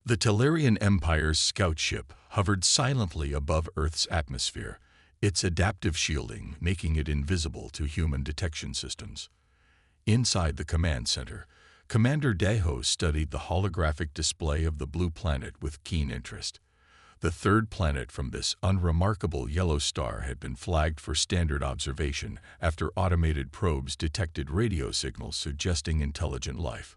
The Tellurian Empire's scout ship hovered silently above Earth's atmosphere, its adaptive shielding making it invisible to human detection systems. Inside the command center, Commander Daho studied the holographic display of the blue planet with keen interest. The third planet from this unremarkable yellow star had been flagged for standard observation after automated probes detected radio signals suggesting intelligent life.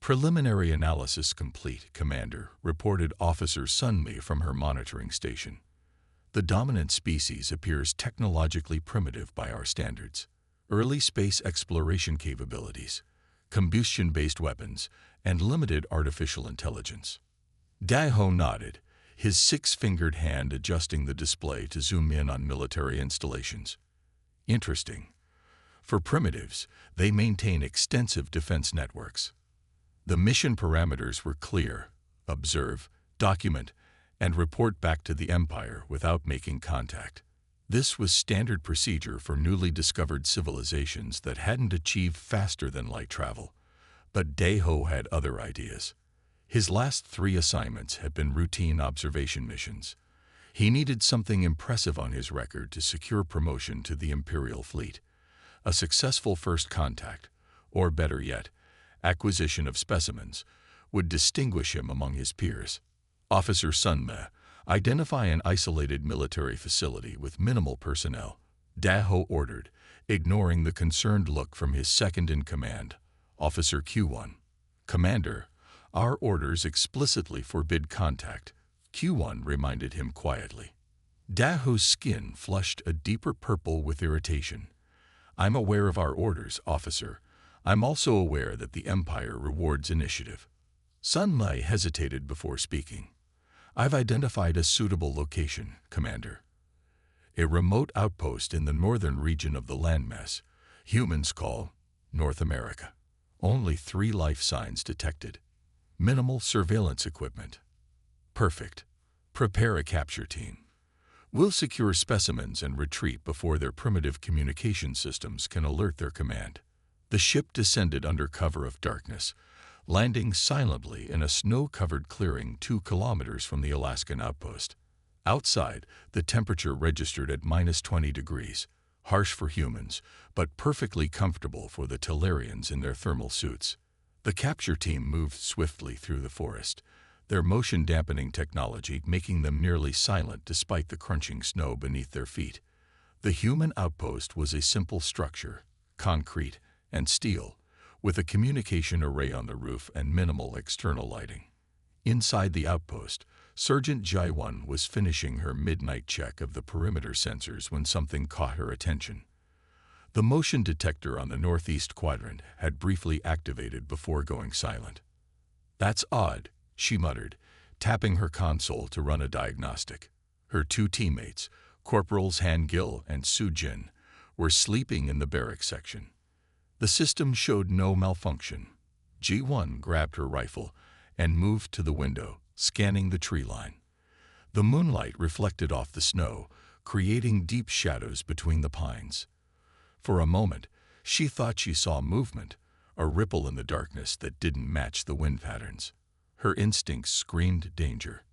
"Preliminary analysis complete, Commander," reported Officer Sunmi from her monitoring station. "The dominant species appears technologically primitive by our standards. Early space exploration capabilities, combustion-based weapons, and limited artificial intelligence." Daho nodded, his six-fingered hand adjusting the display to zoom in on military installations. "Interesting. For primitives, they maintain extensive defense networks." The mission parameters were clear: observe, document, and report back to the Empire without making contact. This was standard procedure for newly discovered civilizations that hadn't achieved faster-than-light travel. But Daho had other ideas. His last 3 assignments had been routine observation missions. He needed something impressive on his record to secure promotion to the Imperial fleet. A successful first contact, or better yet, acquisition of specimens, would distinguish him among his peers. "Officer Sunme, identify an isolated military facility with minimal personnel," Daho ordered, ignoring the concerned look from his second-in-command, Officer Q1. "Commander, our orders explicitly forbid contact," Q1 reminded him quietly. Daho's skin flushed a deeper purple with irritation. "I'm aware of our orders, officer. I'm also aware that the Empire rewards initiative." Sun Mai hesitated before speaking. "I've identified a suitable location, Commander. A remote outpost in the northern region of the landmass. Humans call North America. Only 3 life signs detected. Minimal surveillance equipment." "Perfect. Prepare a capture team. We'll secure specimens and retreat before their primitive communication systems can alert their command." The ship descended under cover of darkness, landing silently in a snow-covered clearing 2 kilometers from the Alaskan outpost. Outside, the temperature registered at -20 degrees, harsh for humans, but perfectly comfortable for the Tellurians in their thermal suits. The capture team moved swiftly through the forest, their motion-dampening technology making them nearly silent despite the crunching snow beneath their feet. The human outpost was a simple structure, concrete and steel, with a communication array on the roof and minimal external lighting. Inside the outpost, Sergeant Jaiwan was finishing her midnight check of the perimeter sensors when something caught her attention. The motion detector on the northeast quadrant had briefly activated before going silent. "That's odd," she muttered, tapping her console to run a diagnostic. Her 2 teammates, Corporals Han Gil and Su Jin, were sleeping in the barracks section. The system showed no malfunction. G1 grabbed her rifle and moved to the window, scanning the tree line. The moonlight reflected off the snow, creating deep shadows between the pines. For a moment, she thought she saw movement, a ripple in the darkness that didn't match the wind patterns. Her instincts screamed danger.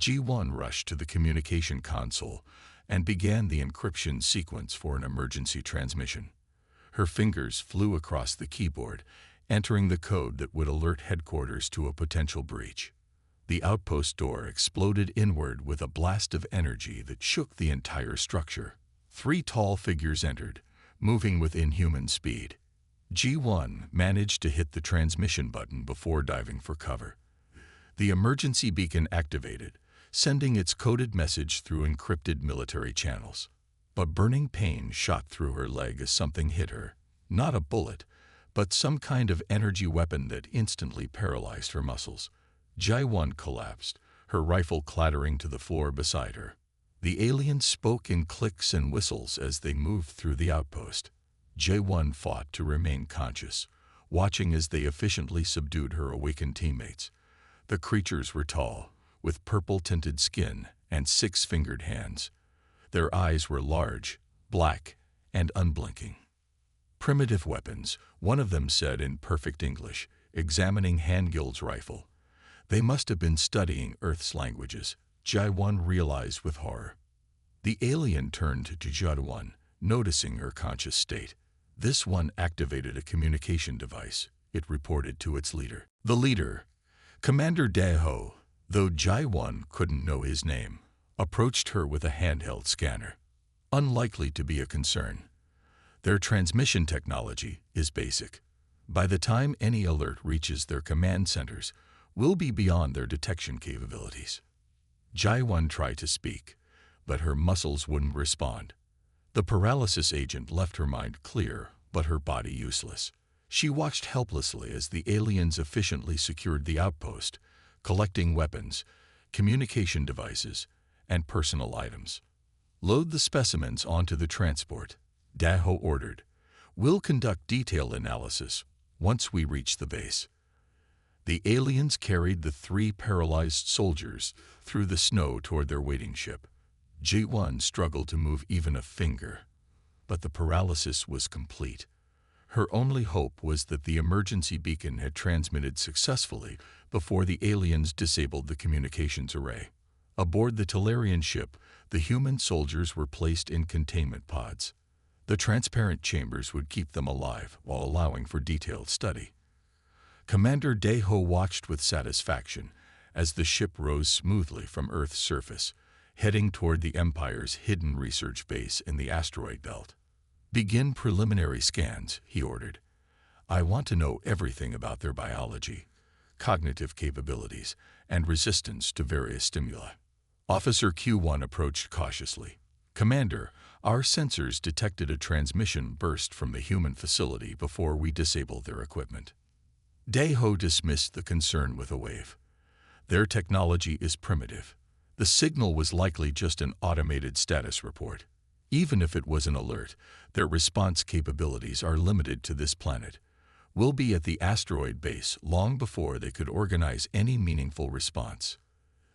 G1 rushed to the communication console and began the encryption sequence for an emergency transmission. Her fingers flew across the keyboard, entering the code that would alert headquarters to a potential breach. The outpost door exploded inward with a blast of energy that shook the entire structure. 3 tall figures entered, moving with inhuman speed. G1 managed to hit the transmission button before diving for cover. The emergency beacon activated, sending its coded message through encrypted military channels. But burning pain shot through her leg as something hit her. Not a bullet, but some kind of energy weapon that instantly paralyzed her muscles. Jaiwan collapsed, her rifle clattering to the floor beside her. The aliens spoke in clicks and whistles as they moved through the outpost. Jaiwan fought to remain conscious, watching as they efficiently subdued her awakened teammates. The creatures were tall, with purple-tinted skin and 6-fingered hands. Their eyes were large, black, and unblinking. "Primitive weapons," one of them said in perfect English, examining Hangil's rifle. They must have been studying Earth's languages, Jai-1 realized with horror. The alien turned to Jai-1, noticing her conscious state. This one activated a communication device, it reported to its leader. The leader, Commander Daeho, though Jai-1 couldn't know his name, approached her with a handheld scanner. Unlikely to be a concern. Their transmission technology is basic. By the time any alert reaches their command centers, we'll be beyond their detection capabilities. Jai-1 tried to speak, but her muscles wouldn't respond. The paralysis agent left her mind clear, but her body useless. She watched helplessly as the aliens efficiently secured the outpost, collecting weapons, communication devices, and personal items. Load the specimens onto the transport, Daeho ordered. We'll conduct detailed analysis once we reach the base. The aliens carried the 3 paralyzed soldiers through the snow toward their waiting ship. Jai-1 struggled to move even a finger, but the paralysis was complete. Her only hope was that the emergency beacon had transmitted successfully before the aliens disabled the communications array. Aboard the Talarian ship, the human soldiers were placed in containment pods. The transparent chambers would keep them alive while allowing for detailed study. Commander Daeho watched with satisfaction as the ship rose smoothly from Earth's surface, heading toward the Empire's hidden research base in the asteroid belt. Begin preliminary scans, he ordered. I want to know everything about their biology, cognitive capabilities, and resistance to various stimuli. Officer Q1 approached cautiously. Commander, our sensors detected a transmission burst from the human facility before we disabled their equipment. Daeho dismissed the concern with a wave. Their technology is primitive. The signal was likely just an automated status report. Even if it was an alert, their response capabilities are limited to this planet. We'll be at the asteroid base long before they could organize any meaningful response.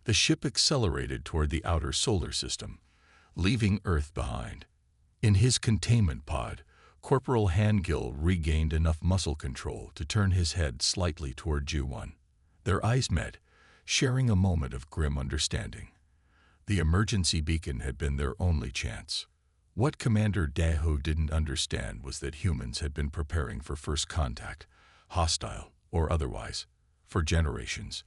The ship accelerated toward the outer solar system, leaving Earth behind. In his containment pod, Corporal Hangill regained enough muscle control to turn his head slightly toward Jai-1. Their eyes met, sharing a moment of grim understanding. The emergency beacon had been their only chance. What Commander Daeho didn't understand was that humans had been preparing for first contact, hostile or otherwise, for generations.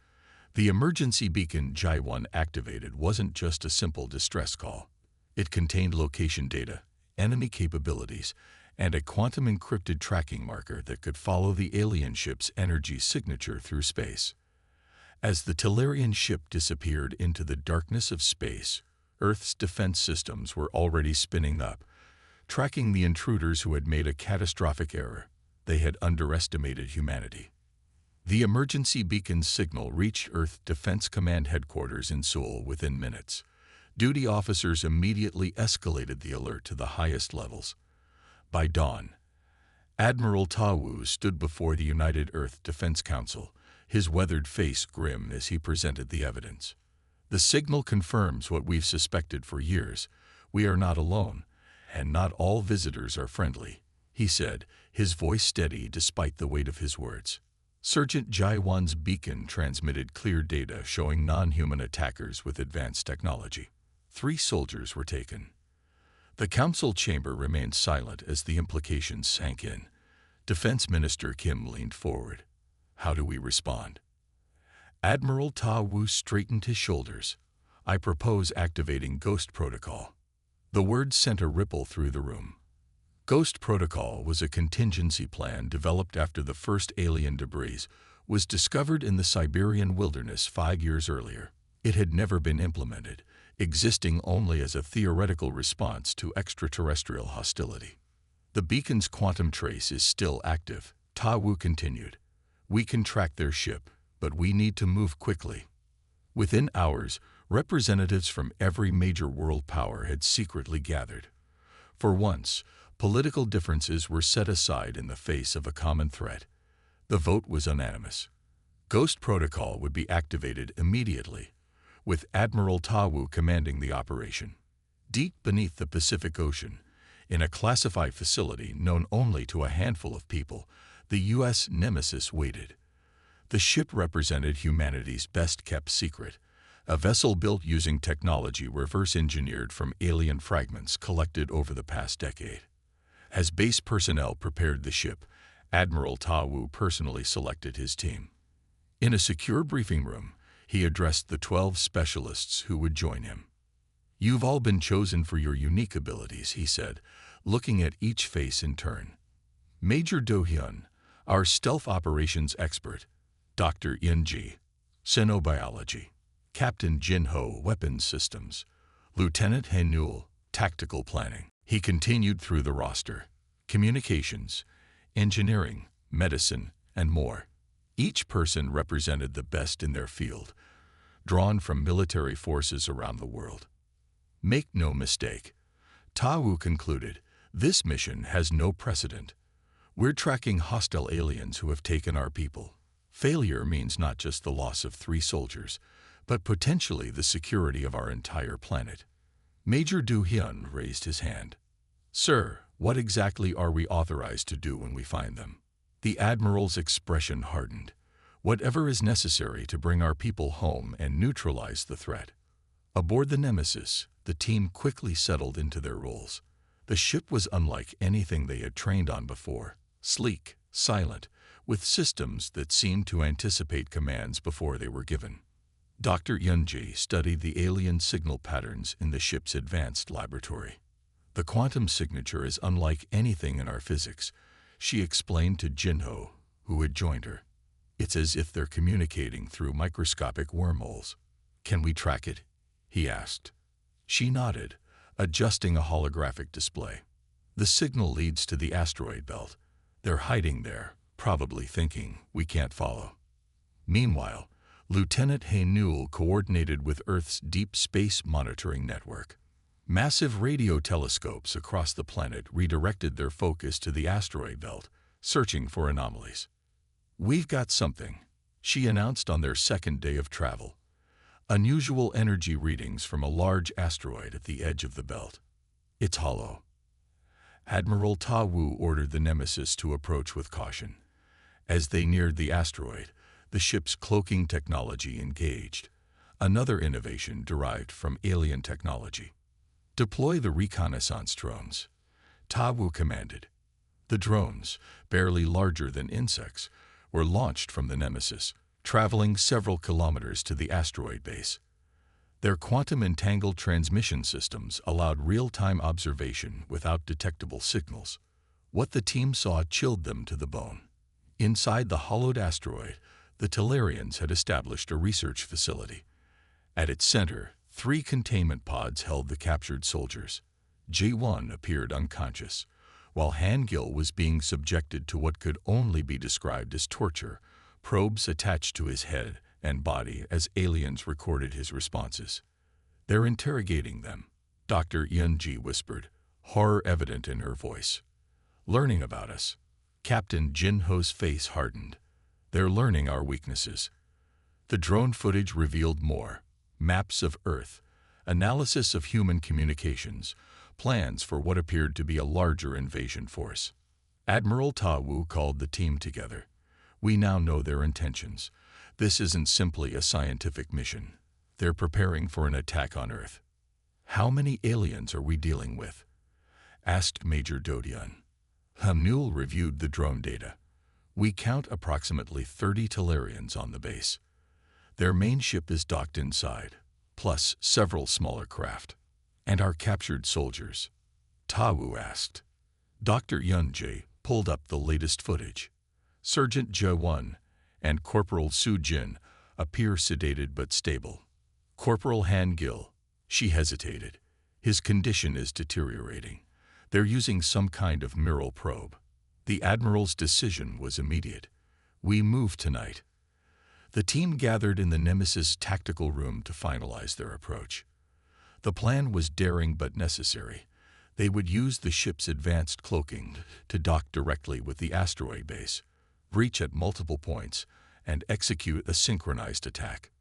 The emergency beacon Jai-1 activated wasn't just a simple distress call. It contained location data, enemy capabilities, and a quantum-encrypted tracking marker that could follow the alien ship's energy signature through space. As the Talarian ship disappeared into the darkness of space, Earth's defense systems were already spinning up, tracking the intruders who had made a catastrophic error. They had underestimated humanity. The emergency beacon's signal reached Earth Defense Command headquarters in Seoul within minutes. Duty officers immediately escalated the alert to the highest levels. By dawn, Admiral Ta-Wu stood before the United Earth Defense Council, his weathered face grim as he presented the evidence. The signal confirms what we've suspected for years. We are not alone, and not all visitors are friendly, he said, his voice steady despite the weight of his words. Sergeant Jai-1's beacon transmitted clear data showing non-human attackers with advanced technology. 3 soldiers were taken. The council chamber remained silent as the implications sank in. Defense Minister Kim leaned forward. How do we respond? Admiral Ta-Wu straightened his shoulders. I propose activating Ghost Protocol. The words sent a ripple through the room. Ghost Protocol was a contingency plan developed after the first alien debris was discovered in the Siberian wilderness 5 years earlier. It had never been implemented, existing only as a theoretical response to extraterrestrial hostility. The beacon's quantum trace is still active, Ta-Wu continued. We can track their ship, but we need to move quickly. Within hours, representatives from every major world power had secretly gathered. For once, political differences were set aside in the face of a common threat. The vote was unanimous. Ghost Protocol would be activated immediately, with Admiral Ta-Wu commanding the operation. Deep beneath the Pacific Ocean, in a classified facility known only to a handful of people, the U.S. Nemesis waited. The ship represented humanity's best-kept secret, a vessel built using technology reverse-engineered from alien fragments collected over the past decade. As base personnel prepared the ship, Admiral Ta Wu personally selected his team. In a secure briefing room, he addressed the 12 specialists who would join him. "You've all been chosen for your unique abilities," he said, looking at each face in turn. Major Do Hyun, our stealth operations expert; Dr. Yin Ji, Xenobiology; Captain Jin Ho, Weapons Systems; Lieutenant He Newell, Tactical Planning. He continued through the roster: Communications, Engineering, Medicine, and more. Each person represented the best in their field, drawn from military forces around the world. Make no mistake, Ta Wu concluded, this mission has no precedent. We're tracking hostile aliens who have taken our people. Failure means not just the loss of 3 soldiers, but potentially the security of our entire planet. Major Do Hyun raised his hand. "Sir, what exactly are we authorized to do when we find them?" The Admiral's expression hardened. "Whatever is necessary to bring our people home and neutralize the threat." Aboard the Nemesis, the team quickly settled into their roles. The ship was unlike anything they had trained on before, sleek, silent, with systems that seemed to anticipate commands before they were given. Dr. Yunji studied the alien signal patterns in the ship's advanced laboratory. "The quantum signature is unlike anything in our physics," she explained to Jinho, who had joined her. "It's as if they're communicating through microscopic wormholes." "Can we track it?" he asked. She nodded, adjusting a holographic display. "The signal leads to the asteroid belt. They're hiding there, probably thinking we can't follow." Meanwhile, Lieutenant He Newell coordinated with Earth's Deep Space Monitoring Network. Massive radio telescopes across the planet redirected their focus to the asteroid belt, searching for anomalies. "We've got something," she announced on their second day of travel. "Unusual energy readings from a large asteroid at the edge of the belt. It's hollow." Admiral Ta Wu ordered the Nemesis to approach with caution. As they neared the asteroid, the ship's cloaking technology engaged, another innovation derived from alien technology. "Deploy the reconnaissance drones," Ta Wu commanded. The drones, barely larger than insects, were launched from the Nemesis, traveling several kilometers to the asteroid base. Their quantum-entangled transmission systems allowed real-time observation without detectable signals. What the team saw chilled them to the bone. Inside the hollowed asteroid, the Talarians had established a research facility. At its center, 3 containment pods held the captured soldiers. J1 appeared unconscious, while Hangil was being subjected to what could only be described as torture, probes attached to his head and body as aliens recorded his responses. "They're interrogating them," Dr. Yunji whispered, horror evident in her voice. "Learning about us." Captain Jin Ho's face hardened. "They're learning our weaknesses." The drone footage revealed more: maps of Earth, analysis of human communications, plans for what appeared to be a larger invasion force. Admiral Ta Wu called the team together. "We now know their intentions. This isn't simply a scientific mission. They're preparing for an attack on Earth." "How many aliens are we dealing with?" asked Major Dodian. Newell reviewed the drone data. "We count approximately 30 Talarians on the base. Their main ship is docked inside, plus several smaller craft." "And our captured soldiers?" Ta Wu asked. Dr. Yunji pulled up the latest footage. Sergeant J1 and Corporal Su Jin appear sedated but stable. Corporal Han Gil, she hesitated. His condition is deteriorating. They're using some kind of neural probe. The Admiral's decision was immediate. "We move tonight." The team gathered in the Nemesis tactical room to finalize their approach. The plan was daring but necessary. They would use the ship's advanced cloaking to dock directly with the asteroid base, reach at multiple points, and execute a synchronized attack.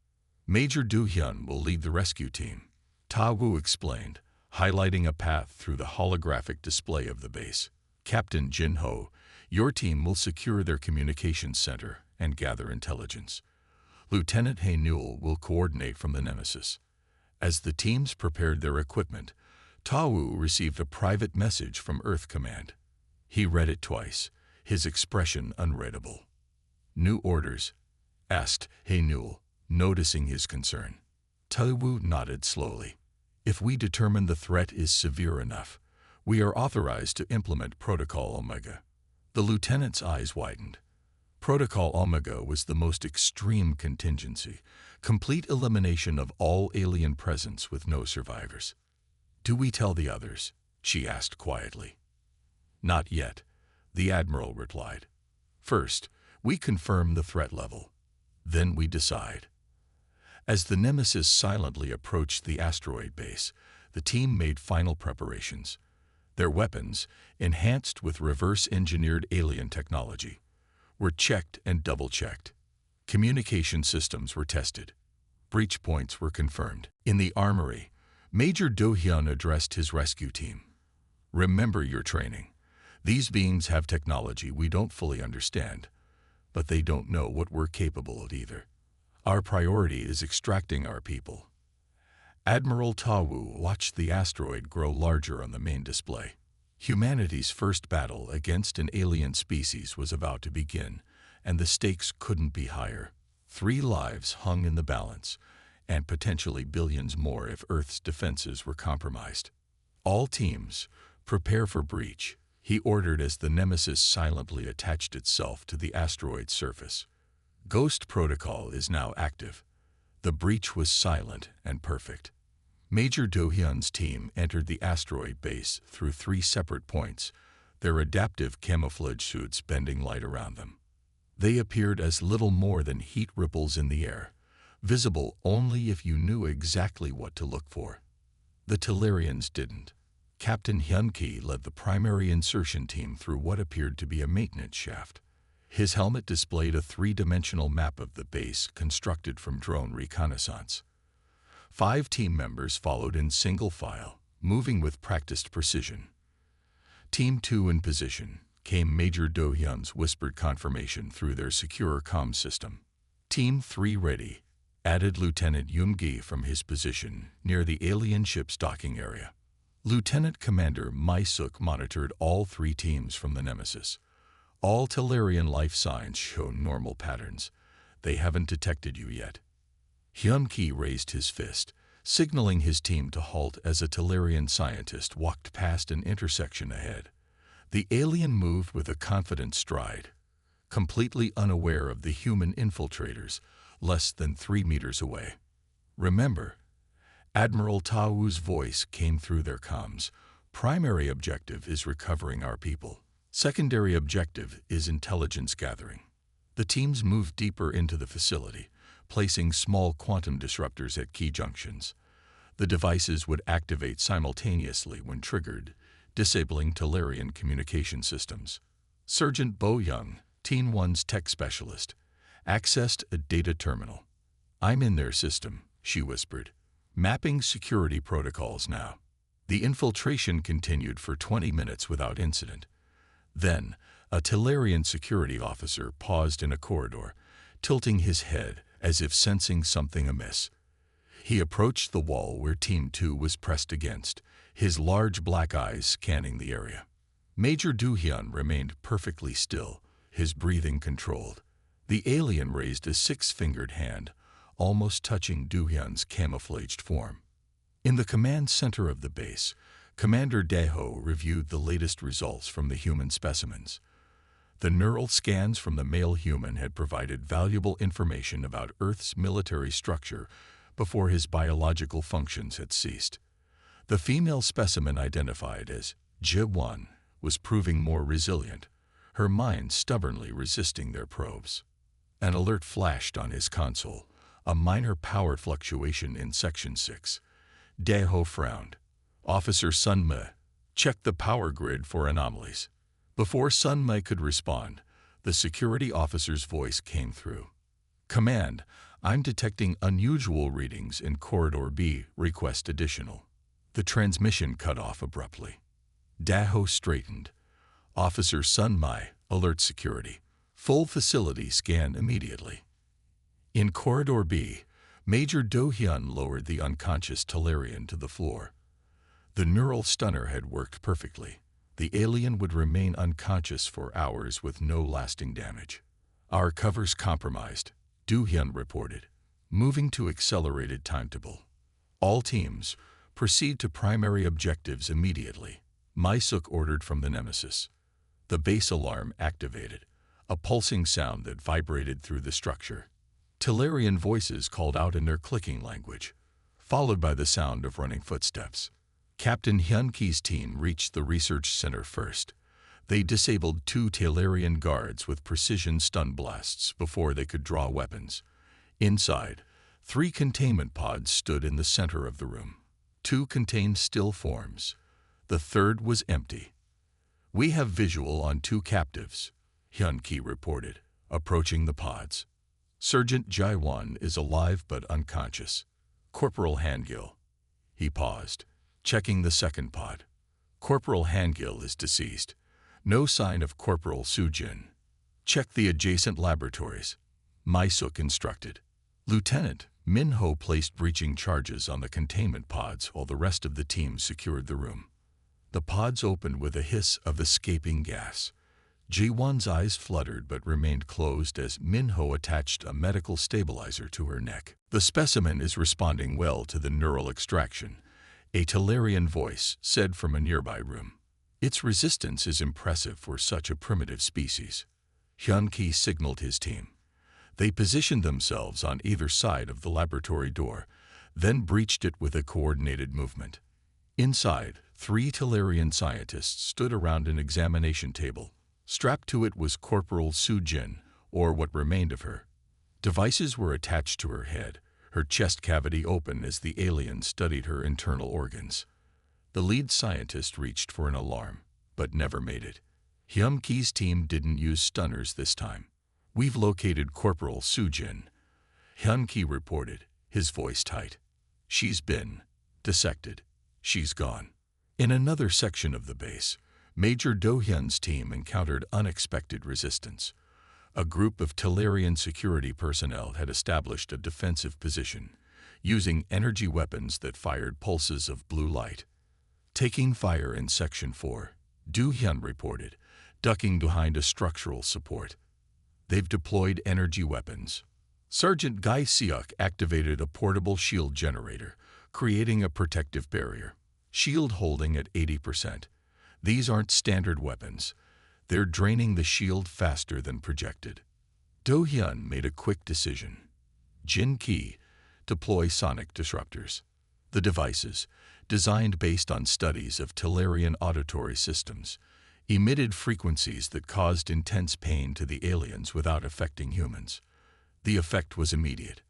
"Major Do Hyun will lead the rescue team," Ta Wu explained, highlighting a path through the holographic display of the base. "Captain Jin Ho, your team will secure their communications center and gather intelligence. Lieutenant Haynewell will coordinate from the Nemesis. As the teams prepared their equipment, Tawu received a private message from Earth Command. He read it twice, his expression unreadable. "New orders?" asked Haynewell, noticing his concern. Tawu nodded slowly. "If we determine the threat is severe enough, we are authorized to implement Protocol Omega." The lieutenant's eyes widened. Protocol Omega was the most extreme contingency, complete elimination of all alien presence with no survivors. "Do we tell the others?" she asked quietly. "Not yet," the Admiral replied. "First, we confirm the threat level. Then we decide." As the Nemesis silently approached the asteroid base, the team made final preparations. Their weapons, enhanced with reverse-engineered alien technology, were checked and double-checked. Communication systems were tested. Breach points were confirmed. In the armory, Major Do-hyun addressed his rescue team. "Remember your training. These beings have technology we don't fully understand, but they don't know what we're capable of either. Our priority is extracting our people." Admiral Tawu watched the asteroid grow larger on the main display. Humanity's first battle against an alien species was about to begin, and the stakes couldn't be higher. 3 lives hung in the balance, and potentially billions more if Earth's defenses were compromised. "All teams, prepare for breach," he ordered as the Nemesis silently attached itself to the asteroid's surface. Ghost Protocol is now active. The breach was silent and perfect. Major Do-hyun's team entered the asteroid base through 3 separate points, their adaptive camouflage suits bending light around them. They appeared as little more than heat ripples in the air, visible only if you knew exactly what to look for. The Tellurians didn't. Captain Hyun-ki led the primary insertion team through what appeared to be a maintenance shaft. His helmet displayed a 3-dimensional map of the base constructed from drone reconnaissance. 5 team members followed in single file, moving with practiced precision. Team 2 in position, came Major Do-hyun's whispered confirmation through their secure comm system. Team 3 ready, added Lieutenant Yoon-gi from his position near the alien ship's docking area. Lieutenant Commander Mi-suk monitored all 3 teams from the Nemesis. "All Tellurian life signs show normal patterns. They haven't detected you yet." Hyun-ki raised his fist, signaling his team to halt as a Tellurian scientist walked past an intersection ahead. The alien moved with a confident stride, completely unaware of the human infiltrators less than 3 meters away. "Remember," Admiral Tawu's voice came through their comms, "primary objective is recovering our people. Secondary objective is intelligence gathering." The teams moved deeper into the facility, placing small quantum disruptors at key junctions. The devices would activate simultaneously when triggered, disabling Tellurian communication systems. Sergeant Bo Young, Team 1's tech specialist, accessed a data terminal. "I'm in their system," she whispered, "mapping security protocols now." The infiltration continued for 20 minutes without incident. Then, a Tellurian security officer paused in a corridor, tilting his head as if sensing something amiss. He approached the wall where Team 2 was pressed against, his large black eyes scanning the area. Major Do-hyun remained perfectly still, his breathing controlled. The alien raised a 6-fingered hand, almost touching Do-hyun's camouflaged form. In the command center of the base, Commander Daeho reviewed the latest results from the human specimens. The neural scans from the male human had provided valuable information about Earth's military structure before his biological functions had ceased. The female specimen identified as Ji-1 was proving more resilient, her mind stubbornly resisting their probes. An alert flashed on his console, a minor power fluctuation in Section 6. Daeho frowned. "Officer Sun-mi, check the power grid for anomalies." Before Sun-mi could respond, the security officer's voice came through. "Command, I'm detecting unusual readings in Corridor B. Request additional." The transmission cut off abruptly. Daeho straightened. "Officer Sun-mi, alert security. Full facility scan immediately. In Corridor B, Major Do-hyun lowered the unconscious Talarian to the floor. The neural stunner had worked perfectly. The alien would remain unconscious for hours with no lasting damage. Our cover's compromised, Do-hyun reported, moving to accelerated timetable. All teams, proceed to primary objectives immediately. My-suk ordered from the Nemesis. The base alarm activated, a pulsing sound that vibrated through the structure. Talarian voices called out in their clicking language, followed by the sound of running footsteps. Captain Hyun-ki's team reached the research center first. They disabled 2 Talarian guards with precision stun blasts before they could draw weapons. Inside, 3 containment pods stood in the center of the room. 2 contained still forms. The third was empty. "We have visual on 2 captives," Hyun-ki reported, approaching the pods. "Sergeant Jaewon is alive but unconscious. Corporal Hangil." He paused, checking the second pod. "Corporal Hangil is deceased. No sign of Corporal Soo-jin. Check the adjacent laboratories," My-suk instructed. Lieutenant Min-ho placed breaching charges on the containment pods while the rest of the team secured the room. The pods opened with a hiss of escaping gas. Ji-won's eyes fluttered but remained closed as Min-ho attached a medical stabilizer to her neck. "The specimen is responding well to the neural extraction," a Talarian voice said from a nearby room. "Its resistance is impressive for such a primitive species." Hyun-ki signaled his team. They positioned themselves on either side of the laboratory door, then breached it with a coordinated movement. Inside, 3 Talarian scientists stood around an examination table. Strapped to it was Corporal Soo-jin, or what remained of her. Devices were attached to her head, her chest cavity open as the alien studied her internal organs. The lead scientist reached for an alarm, but never made it. Hyun-ki's team didn't use stunners this time. "We've located Corporal Soo-jin," Hyun-ki reported, his voice tight. "She's been dissected. She's gone." In another section of the base, Major Do-hyun's team encountered unexpected resistance. A group of Talarian security personnel had established a defensive position, using energy weapons that fired pulses of blue light. "Taking fire in Section 4, Do-hyun reported, ducking behind a structural support. "They've deployed energy weapons." Sergeant Guy Seok activated a portable shield generator, creating a protective barrier. Shield holding at 80%. "These aren't standard weapons. They're draining the shield faster than projected." Do-hyun made a quick decision. Jin-ki, deploy sonic disruptors. The devices, designed based on studies of Talarian auditory systems, emitted frequencies that caused intense pain to the aliens without affecting humans. The effect was immediate.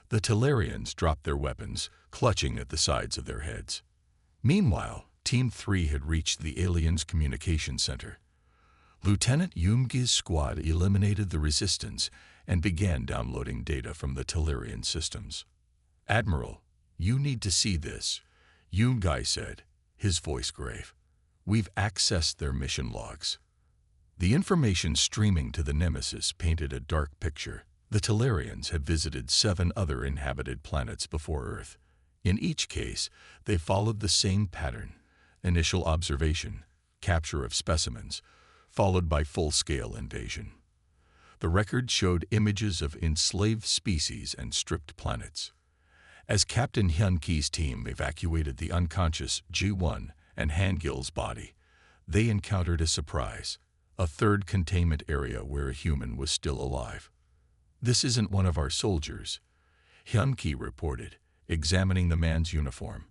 The Talarians dropped their weapons, clutching at the sides of their heads. Meanwhile, Team 3 had reached the aliens' communication center. Lieutenant Yoongi's squad eliminated the resistance and began downloading data from the Talarian systems. "Admiral, you need to see this," Yoongi said, his voice grave. "We've accessed their mission logs." The information streaming to the Nemesis painted a dark picture. The Talarians had visited 7 other inhabited planets before Earth. In each case, they followed the same pattern: initial observation, capture of specimens, followed by full-scale invasion. The record showed images of enslaved species and stripped planets. As Captain Hyun-ki's team evacuated the unconscious Ji-won and Hangil's body, they encountered a surprise: a 3rd containment area where a human was still alive. "This isn't one of our soldiers," Hyun-ki reported, examining the man's uniform.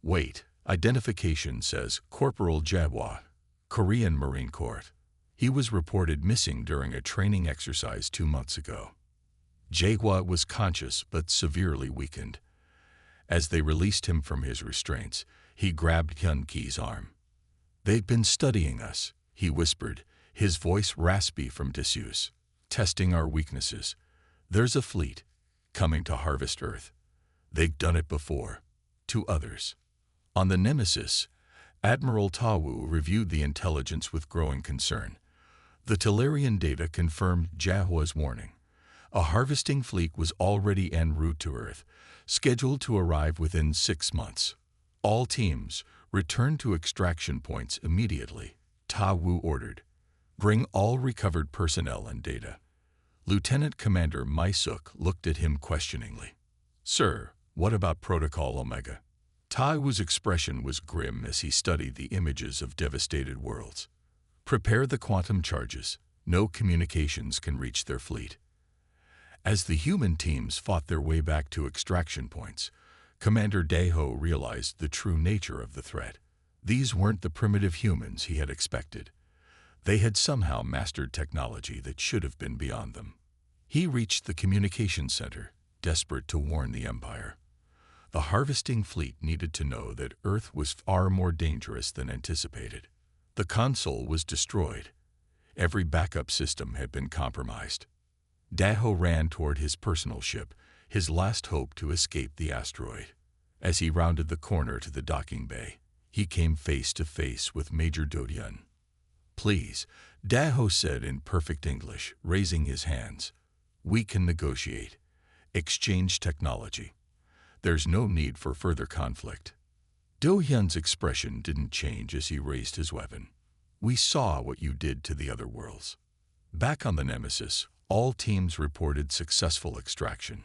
"Wait, identification says Corporal Jaewon, Korean Marine Corps. He was reported missing during a training exercise 2 months ago." Jaewon was conscious but severely weakened. As they released him from his restraints, he grabbed Hyun-ki's arm. "They've been studying us," he whispered, his voice raspy from disuse. "Testing our weaknesses. There's a fleet coming to harvest Earth. They've done it before, to others." On the Nemesis, Admiral Tawu reviewed the intelligence with growing concern. The Tellurian data confirmed Jahua's warning. A harvesting fleet was already en route to Earth, scheduled to arrive within 6 months. All teams return to extraction points immediately, Ta Wu ordered. Bring all recovered personnel and data. Lieutenant Commander Maisuk looked at him questioningly. Sir, what about Protocol Omega? Ta Wu's expression was grim as he studied the images of devastated worlds. Prepare the quantum charges. No communications can reach their fleet. As the human teams fought their way back to extraction points, Commander Daho realized the true nature of the threat. These weren't the primitive humans he had expected. They had somehow mastered technology that should have been beyond them. He reached the communications center, desperate to warn the Empire. The harvesting fleet needed to know that Earth was far more dangerous than anticipated. The console was destroyed. Every backup system had been compromised. Daho ran toward his personal ship, his last hope to escape the asteroid. As he rounded the corner to the docking bay, he came face to face with Major Dohyun. Please, Daho said in perfect English, raising his hands. We can negotiate. Exchange technology. There's no need for further conflict. Dohyun's expression didn't change as he raised his weapon. We saw what you did to the other worlds. Back on the Nemesis, all teams reported successful extraction.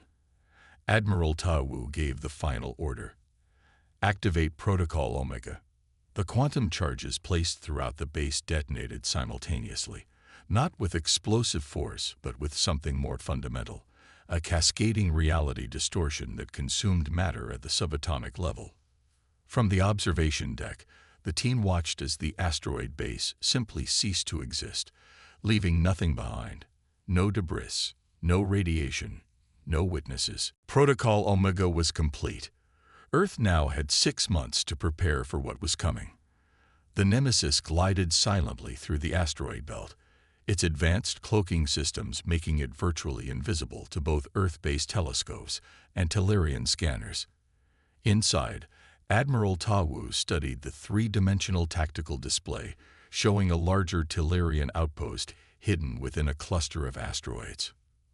Admiral Ta Wu gave the final order. Activate Protocol Omega. The quantum charges placed throughout the base detonated simultaneously, not with explosive force, but with something more fundamental, a cascading reality distortion that consumed matter at the subatomic level. From the observation deck, the team watched as the asteroid base simply ceased to exist, leaving nothing behind. No debris, no radiation, no witnesses. Protocol Omega was complete. Earth now had 6 months to prepare for what was coming. The Nemesis glided silently through the asteroid belt, its advanced cloaking systems making it virtually invisible to both Earth-based telescopes and Tellurian scanners. Inside, Admiral Ta Wu studied the three-dimensional tactical display, showing a larger Tellurian outpost hidden within a cluster of asteroids.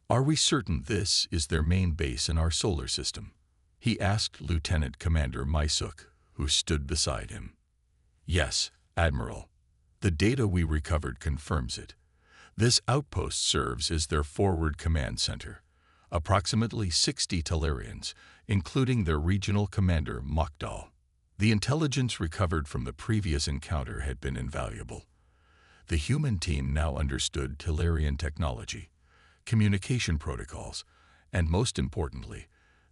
Are we certain this is their main base in our solar system? He asked Lieutenant Commander Maisuk, who stood beside him. Yes, Admiral. The data we recovered confirms it. This outpost serves as their forward command center. Approximately 60 Tellurians, including their regional commander Mokdal. The intelligence recovered from the previous encounter had been invaluable. The human team now understood Tellurian technology, communication protocols, and most importantly,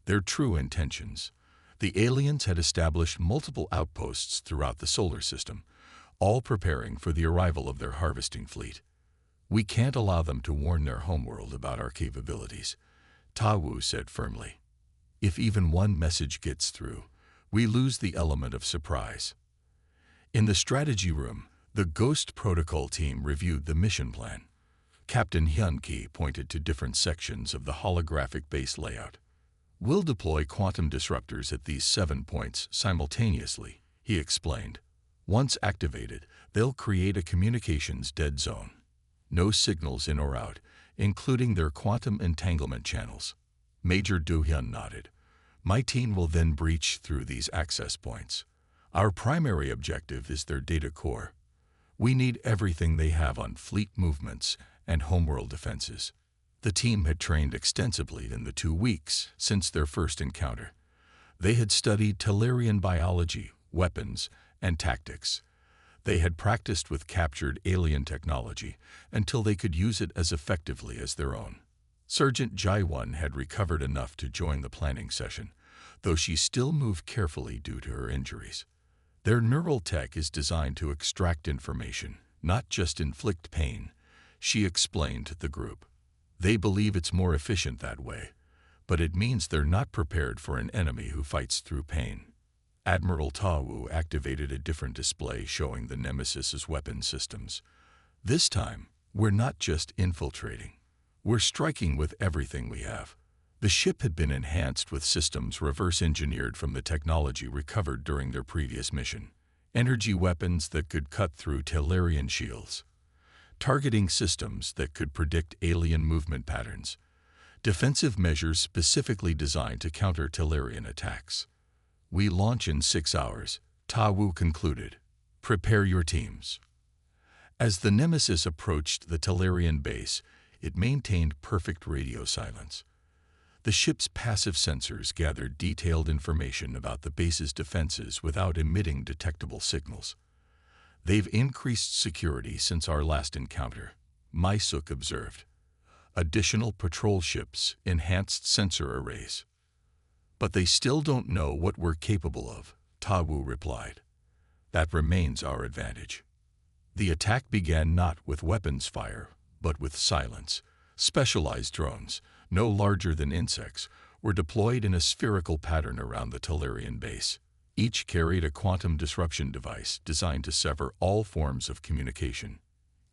their true intentions. The aliens had established multiple outposts throughout the solar system, all preparing for the arrival of their harvesting fleet. We can't allow them to warn their homeworld about our capabilities, Ta Wu said firmly. If even one message gets through, we lose the element of surprise. In the strategy room, the Ghost Protocol team reviewed the mission plan. Captain Hyun-ki pointed to different sections of the holographic base layout. We'll deploy quantum disruptors at these 7 points simultaneously, he explained. Once activated, they'll create a communications dead zone. No signals in or out, including their quantum entanglement channels. Major Do-hyun nodded. My team will then breach through these access points. Our primary objective is their data core. We need everything they have on fleet movements and homeworld defenses. The team had trained extensively in the 2 weeks since their first encounter. They had studied Tellurian biology, weapons, and tactics. They had practiced with captured alien technology until they could use it as effectively as their own. Sergeant Jaiwon had recovered enough to join the planning session, though she still moved carefully due to her injuries. Their neural tech is designed to extract information, not just inflict pain, she explained to the group. They believe it's more efficient that way, but it means they're not prepared for an enemy who fights through pain. Admiral Ta Wu activated a different display showing the Nemesis's weapon systems. This time, we're not just infiltrating. We're striking with everything we have. The ship had been enhanced with systems reverse-engineered from the technology recovered during their previous mission. Energy weapons that could cut through Tellurian shields. targeting systems that could predict alien movement patterns, defensive measures specifically designed to counter Tellurian attacks. We launch in 6 hours, Ta Wu concluded. Prepare your teams. As the Nemesis approached the Tellurian base, it maintained perfect radio silence. The ship's passive sensors gathered detailed information about the base's defenses without emitting detectable signals. They've increased security since our last encounter, Mysuk observed. Additional patrol ships, enhanced sensor arrays. But they still don't know what we're capable of, Ta Wu replied. That remains our advantage. The attack began not with weapons fire, but with silence. Specialized drones, no larger than insects, were deployed in a spherical pattern around the Tellurian base. Each carried a quantum disruption device designed to sever all forms of communication.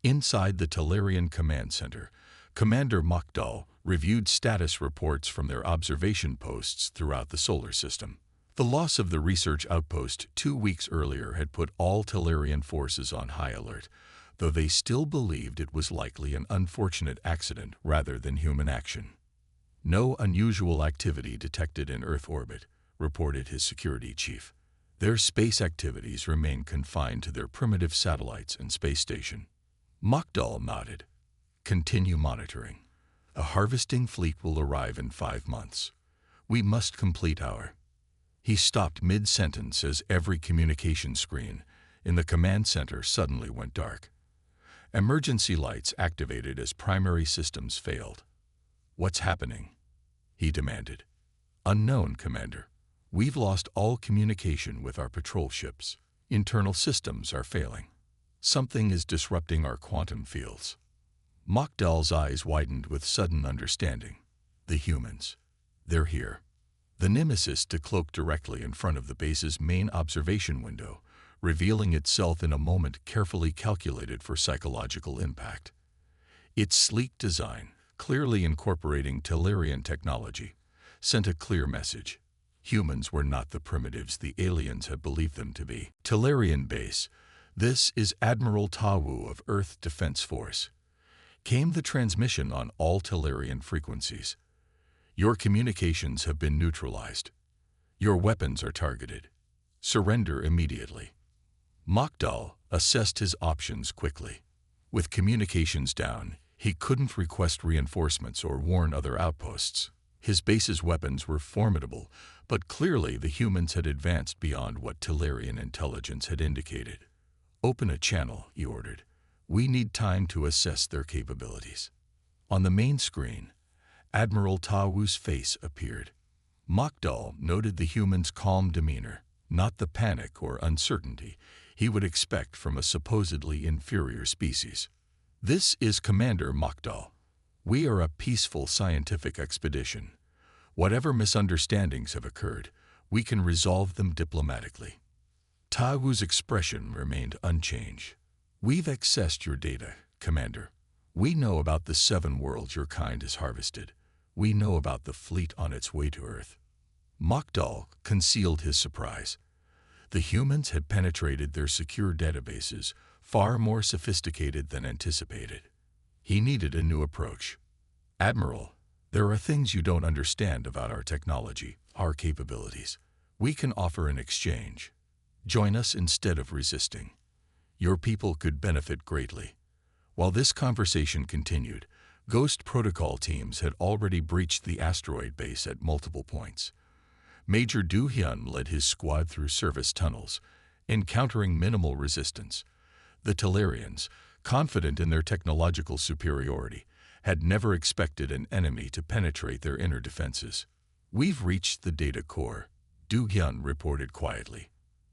Inside the Tellurian command center, Commander Mokdal reviewed status reports from their observation posts throughout the solar system. The loss of the research outpost 2 weeks earlier had put all Tellurian forces on high alert, though they still believed it was likely an unfortunate accident rather than human action. No unusual activity detected in Earth orbit, reported his security chief. Their space activities remain confined to their primitive satellites and space station. Mokdal nodded. Continue monitoring. A harvesting fleet will arrive in 5 months. We must complete our... He stopped mid-sentence as every communication screen in the command center suddenly went dark. Emergency lights activated as primary systems failed. What's happening? He demanded. Unknown, Commander. We've lost all communication with our patrol ships. Internal systems are failing. Something is disrupting our quantum fields. Mokdal's eyes widened with sudden understanding. The humans. They're here. The Nemesis decloaked directly in front of the base's main observation window, revealing itself in a moment carefully calculated for psychological impact. Its sleek design, clearly incorporating Tellurian technology, sent a clear message. Humans were not the primitives the aliens had believed them to be. Tellurian base. This is Admiral Ta Wu of Earth Defense Force. Came the transmission on all Tellurian frequencies. Your communications have been neutralized. Your weapons are targeted. Surrender immediately. Mokdal assessed his options quickly. With communications down, he couldn't request reinforcements or warn other outposts. His base's weapons were formidable, but clearly the humans had advanced beyond what Tellurian intelligence had indicated. Open a channel, he ordered. We need time to assess their capabilities. On the main screen, Admiral Ta Wu's face appeared. Mokdal noted the human's calm demeanor, not the panic or uncertainty he would expect from a supposedly inferior species. This is Commander Mokdal. We are a peaceful scientific expedition. Whatever misunderstandings have occurred, we can resolve them diplomatically. Ta Wu's expression remained unchanged. We've accessed your data, Commander. We know about the 7 worlds your kind has harvested. We know about the fleet on its way to Earth. Mokdal concealed his surprise. The humans had penetrated their secure databases, far more sophisticated than anticipated. He needed a new approach. Admiral, there are things you don't understand about our technology, our capabilities. We can offer an exchange. Join us instead of resisting. Your people could benefit greatly. While this conversation continued, Ghost Protocol teams had already breached the asteroid base at multiple points. Major Du Hyun led his squad through service tunnels, encountering minimal resistance. The Tellurians, confident in their technological superiority, had never expected an enemy to penetrate their inner defenses. We've reached the data core, Du Hyun reported quietly.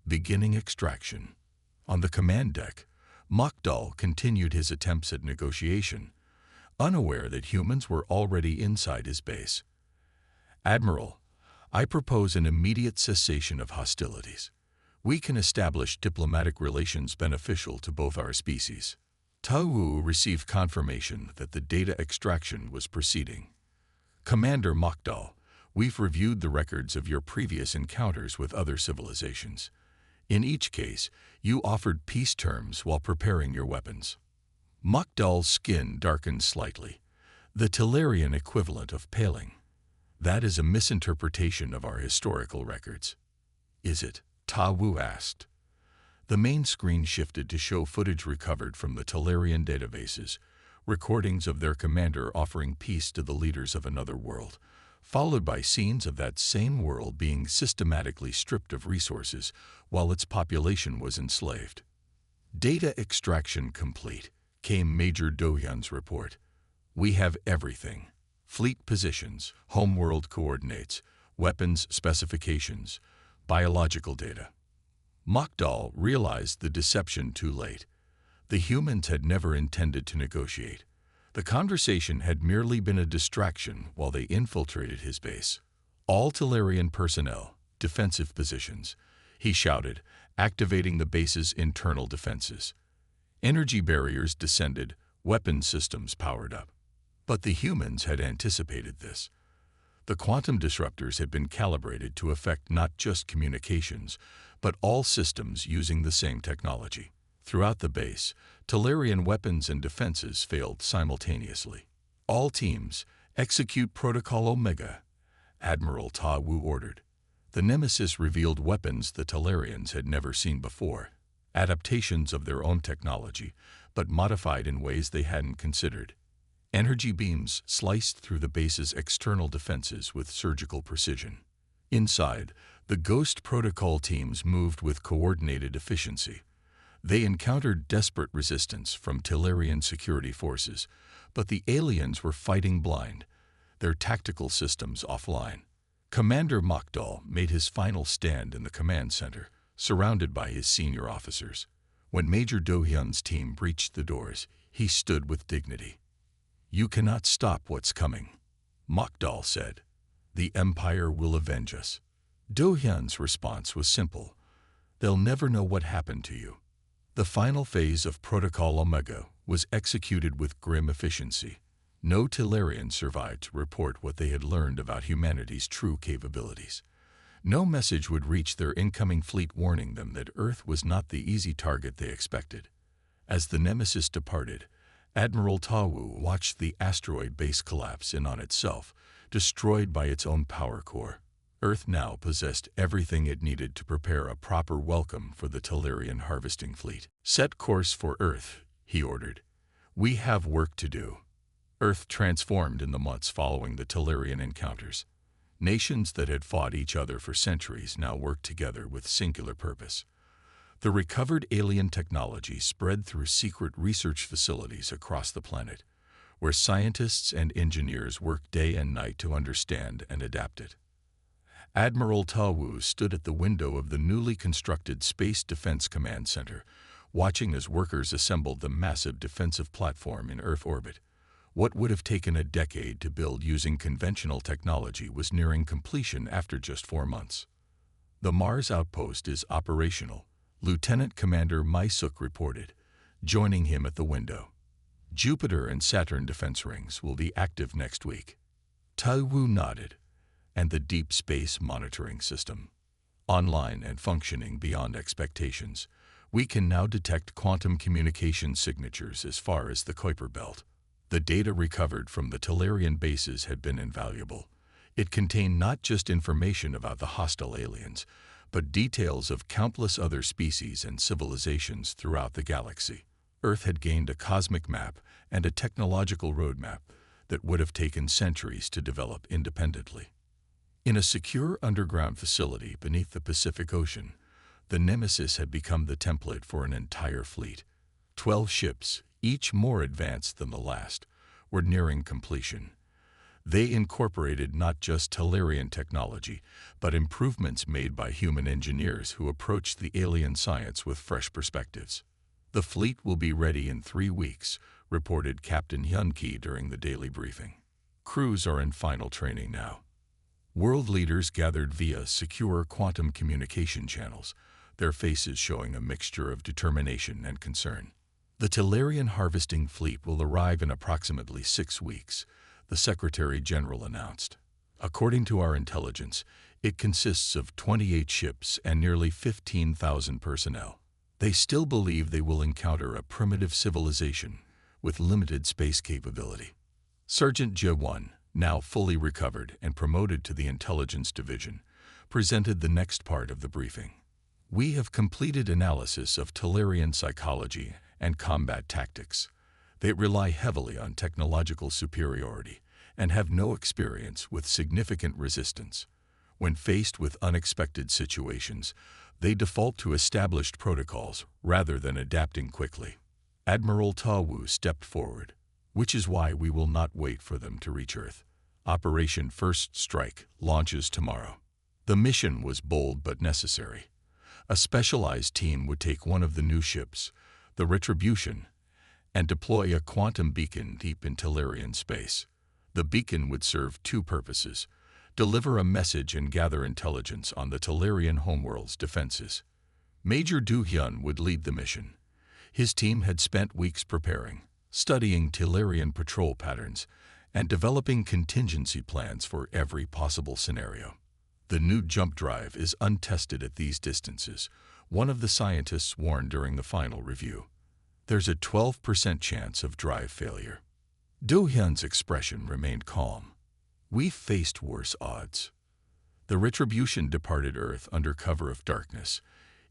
Beginning extraction. On the command deck, Mokdal continued his attempts at negotiation, unaware that humans were already inside his base. Admiral, I propose an immediate cessation of hostilities. We can establish diplomatic relations beneficial to both our species. Ta Wu received confirmation that the data extraction was proceeding. Commander Mokdal, we've reviewed the records of your previous encounters with other civilizations. In each case, you offered peace terms while preparing your weapons. Mokdal's skin darkened slightly, the Tellurian equivalent of paling. That is a misinterpretation of our historical records. Is it? Ta Wu asked. The main screen shifted to show footage recovered from the Tellurian databases, recordings of their commander offering peace to the leaders of another world, followed by scenes of that same world being systematically stripped of resources while its population was enslaved. Data extraction complete, came Major Dohyun's report. We have everything. Fleet positions, homeworld coordinates, weapons specifications, biological data. Mokdal realized the deception too late. The humans had never intended to negotiate. The conversation had merely been a distraction while they infiltrated his base. All Tellurian personnel, defensive positions, he shouted, activating the base's internal defenses. Energy barriers descended, weapon systems powered up. But the humans had anticipated this. The quantum disruptors had been calibrated to affect not just communications, but all systems using the same technology. Throughout the base, Tellurian weapons and defenses failed simultaneously. All teams, execute Protocol Omega, Admiral Ta Wu ordered. The Nemesis revealed weapons the Tellurians had never seen before, adaptations of their own technology, but modified in ways they hadn't considered. Energy beams sliced through the base's external defenses with surgical precision. Inside, the Ghost Protocol teams moved with coordinated efficiency. They encountered desperate resistance from Tellurian security forces, but the aliens were fighting blind, their tactical systems offline. Commander Mokdal made his final stand in the command center, surrounded by his senior officers. When Major Dohyun's team breached the doors, he stood with dignity. You cannot stop what's coming, Mokdal said. The Empire will avenge us. Dohyun's response was simple. They'll never know what happened to you. The final phase of Protocol Omega was executed with grim efficiency. No Tellurian survived to report what they had learned about humanity's true capabilities. No message would reach their incoming fleet warning them that Earth was not the easy target they expected. As the Nemesis departed, Admiral Ta Wu watched the asteroid base collapse in on itself, destroyed by its own power core. Earth now possessed everything it needed to prepare a proper welcome for the Tellurian harvesting fleet. Set course for Earth, he ordered. We have work to do. Earth transformed in the months following the Tellurian encounters. Nations that had fought each other for centuries now worked together with singular purpose. The recovered alien technology spread through secret research facilities across the planet, where scientists and engineers worked day and night to understand and adapt it. Admiral Ta Wu stood at the window of the newly constructed Space Defense Command Center, watching as workers assembled the massive defensive platform in Earth orbit. What would have taken a decade to build using conventional technology was nearing completion after just 4 months. The Mars outpost is operational, Lieutenant Commander Maisuk reported, joining him at the window. Jupiter and Saturn defense rings will be active next week. Ta Wu nodded. And the Deep Space Monitoring System. Online and functioning beyond expectations, we can now detect quantum communication signatures as far as the Kuiper Belt. The data recovered from the Tellurian bases had been invaluable. It contained not just information about the hostile aliens, but details of countless other species and civilizations throughout the galaxy. Earth had gained a cosmic map and a technological roadmap that would have taken centuries to develop independently. In a secure underground facility beneath the Pacific Ocean, the Nemesis had become the template for an entire fleet. 12 ships, each more advanced than the last, were nearing completion. They incorporated not just Tellurian technology, but improvements made by human engineers who approached the alien science with fresh perspectives. The fleet will be ready in 3 weeks, reported Captain Hyun-ki during the daily briefing. Crews are in final training now. World leaders gathered via secure quantum communication channels, their faces showing a mixture of determination and concern. The Tellurian harvesting fleet will arrive in approximately 6 weeks, the Secretary General announced. According to our intelligence, it consists of 28 ships and nearly 15,000 personnel. They still believe they will encounter a primitive civilization, with limited space capability. Sergeant J1, now fully recovered and promoted to the Intelligence Division, presented the next part of the briefing. We have completed analysis of Talarian psychology and combat tactics. They rely heavily on technological superiority and have no experience with significant resistance. When faced with unexpected situations, they default to established protocols rather than adapting quickly. Admiral Ta Wu stepped forward, which is why we will not wait for them to reach Earth. Operation First Strike launches tomorrow. The mission was bold but necessary. A specialized team would take one of the new ships, the Retribution, and deploy a quantum beacon deep in Talarian space. The beacon would serve two purposes: deliver a message and gather intelligence on the Talarian homeworld's defenses. Major Du Hyun would lead the mission. His team had spent weeks preparing, studying Talarian patrol patterns, and developing contingency plans for every possible scenario. The new jump drive is untested at these distances, one of the scientists warned during the final review. There's a 12% chance of drive failure. Do Hyun's expression remained calm. We faced worse odds. The Retribution departed Earth under cover of darkness,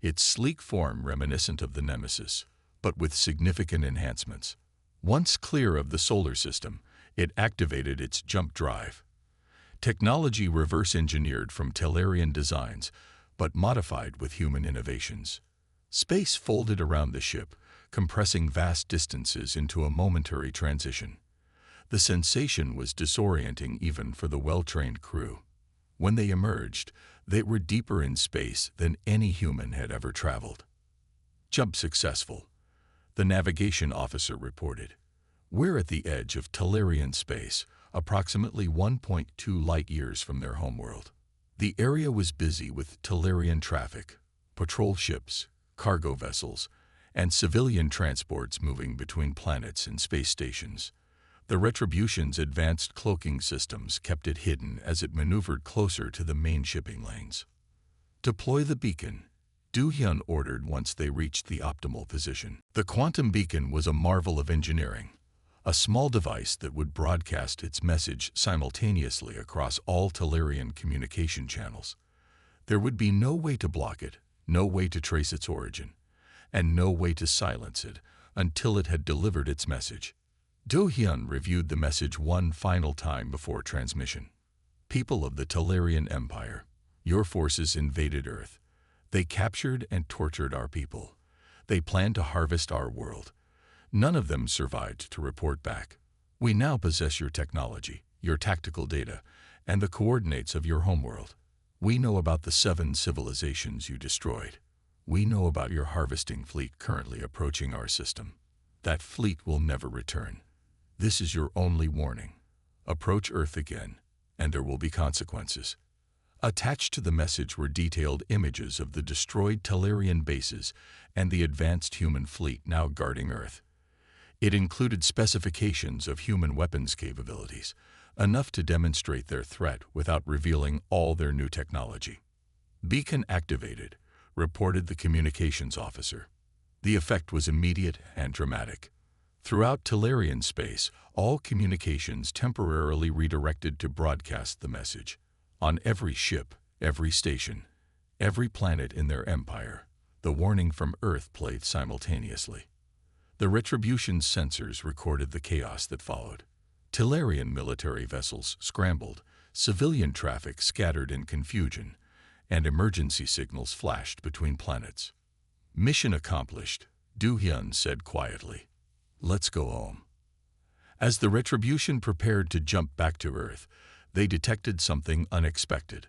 its sleek form reminiscent of the Nemesis, but with significant enhancements. Once clear of the solar system, it activated its jump drive. Technology reverse-engineered from Talarian designs, but modified with human innovations. Space folded around the ship, compressing vast distances into a momentary transition. The sensation was disorienting even for the well-trained crew. When they emerged, they were deeper in space than any human had ever traveled. Jump successful, the navigation officer reported. We're at the edge of Talarian space, approximately 1.2 light-years from their homeworld. The area was busy with Talarian traffic, patrol ships, cargo vessels, and civilian transports moving between planets and space stations. The Retribution's advanced cloaking systems kept it hidden as it maneuvered closer to the main shipping lanes. Deploy the beacon, Du Hyun ordered once they reached the optimal position. The quantum beacon was a marvel of engineering, a small device that would broadcast its message simultaneously across all Talarian communication channels. There would be no way to block it, no way to trace its origin, and no way to silence it until it had delivered its message. Do Hyun reviewed the message one final time before transmission. People of the Talarian Empire, your forces invaded Earth. They captured and tortured our people. They planned to harvest our world. None of them survived to report back. We now possess your technology, your tactical data, and the coordinates of your homeworld. We know about the 7 civilizations you destroyed. We know about your harvesting fleet currently approaching our system. That fleet will never return. This is your only warning. Approach Earth again, and there will be consequences. Attached to the message were detailed images of the destroyed Talarian bases and the advanced human fleet now guarding Earth. It included specifications of human weapons capabilities, enough to demonstrate their threat without revealing all their new technology. Beacon activated, reported the communications officer. The effect was immediate and dramatic. Throughout Talarian space, all communications temporarily redirected to broadcast the message. On every ship, every station, every planet in their empire, the warning from Earth played simultaneously. The Retribution's sensors recorded the chaos that followed. Talarian military vessels scrambled, civilian traffic scattered in confusion, and emergency signals flashed between planets. Mission accomplished, Du Hyun said quietly. Let's go home. As the Retribution prepared to jump back to Earth, they detected something unexpected.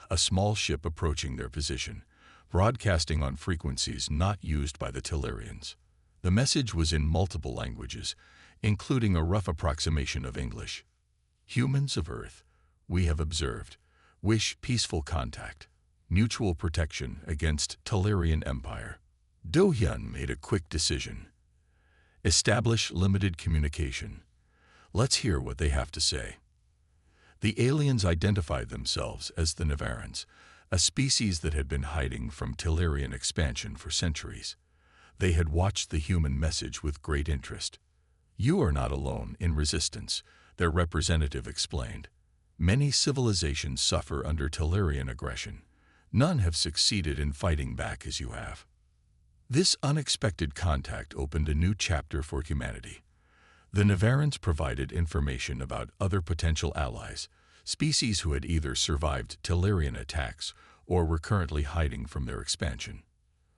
A small ship approaching their position, broadcasting on frequencies not used by the Talarians. The message was in multiple languages, including a rough approximation of English. Humans of Earth, we have observed, wish peaceful contact, mutual protection against Talarian Empire. Do Hyun made a quick decision. Establish limited communication. Let's hear what they have to say. The aliens identified themselves as the Navarans, a species that had been hiding from Talarian expansion for centuries. They had watched the human message with great interest. "You are not alone in resistance," their representative explained. "Many civilizations suffer under Tellurian aggression. None have succeeded in fighting back as you have." This unexpected contact opened a new chapter for humanity. The Navarans provided information about other potential allies, species who had either survived Tellurian attacks or were currently hiding from their expansion.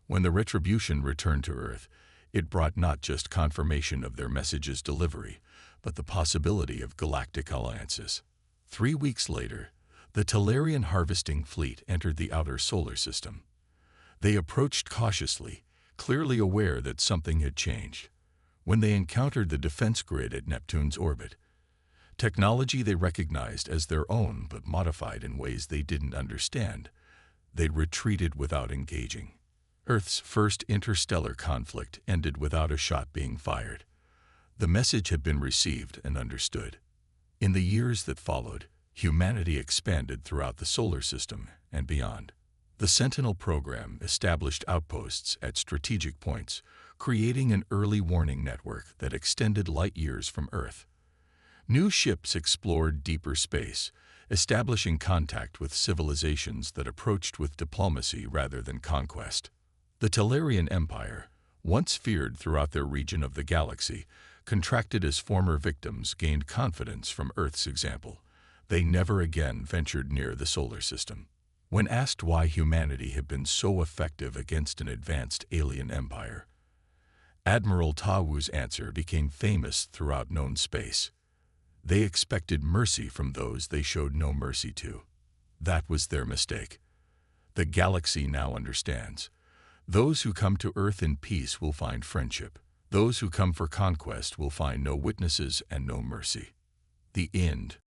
When the Retribution returned to Earth, it brought not just confirmation of their message's delivery, but the possibility of galactic alliances. 3 weeks later, the Tellurian harvesting fleet entered the outer solar system. They approached cautiously, clearly aware that something had changed. When they encountered the defense grid at Neptune's orbit, technology they recognized as their own but modified in ways they didn't understand, they retreated without engaging. Earth's first interstellar conflict ended without a shot being fired. The message had been received and understood. In the years that followed, humanity expanded throughout the solar system and beyond. The Sentinel program established outposts at strategic points, creating an early warning network that extended light years from Earth. New ships explored deeper space, establishing contact with civilizations that approached with diplomacy rather than conquest. The Tellurian Empire, once feared throughout their region of the galaxy, contracted as former victims gained confidence from Earth's example. They never again ventured near the solar system. When asked why humanity had been so effective against an advanced alien empire, Admiral Tawu's answer became famous throughout known space. They expected mercy from those they showed no mercy to. That was their mistake. The galaxy now understands. Those who come to Earth in peace will find friendship. Those who come for conquest will find no witnesses and no mercy. The end.